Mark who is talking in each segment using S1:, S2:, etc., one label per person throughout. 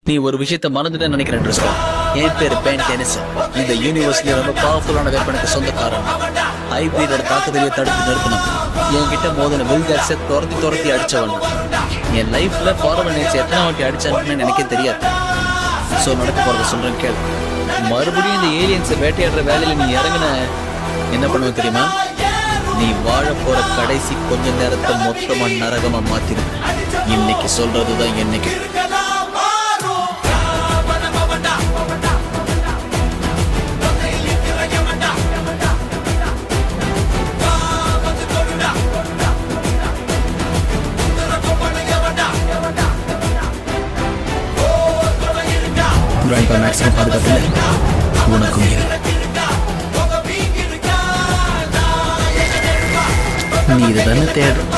S1: நீ ஒரு விஷயத்த மறந்துட்டு நினைக்கிறேன். என் பேரு பேன் டெனிஸ். இந்த யூனிவர்ஸ்ல ரொம்ப பவர்ஃபுல்லான வெப்பனுக்கு சொந்தக்காரன். ஹைபிரிடோட தாக்குதலையை தடுத்து நிறுத்தணும். என்கிட்ட மோதன வில்கர்ஸை துரத்தி அடிச்சவன். என் லைஃப்ல ஃபார்வர்ட் நேட்ஸ் எத்தனை வாட்டி அடிச்சான்னு எனக்கே தெரியாது. ஸோ நடக்க போறத சொல்றேன் கேள். மறுபடியும் இந்த ஏலியன்ஸை வேட்டையாடுற வேலையில நீ இறங்கின என்ன பண்ணுவ தெரியுமா? நீ வாழ போற கடைசி கொஞ்ச நேரத்தை மொத்தமா நரகமா மாத்திரு. இன்னைக்கு சொல்றதுதான் என்னைக்கு. மேக்ஸிமம் பாதுகாப்பு உனக்கும் நீ இதுதானே தேடும்.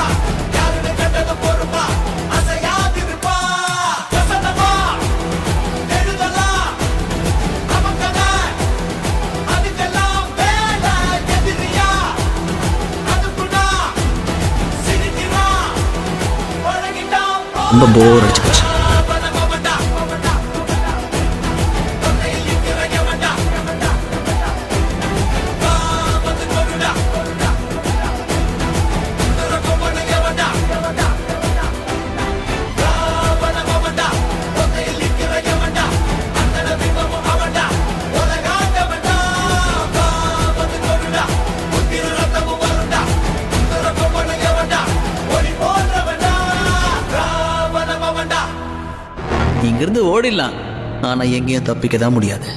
S1: ரொம்ப போர் அடிச்சு போச்சு. இங்கிருந்து ஓடிடலாம், ஆனா எங்கேயும் தப்பிக்க தான் முடியாது.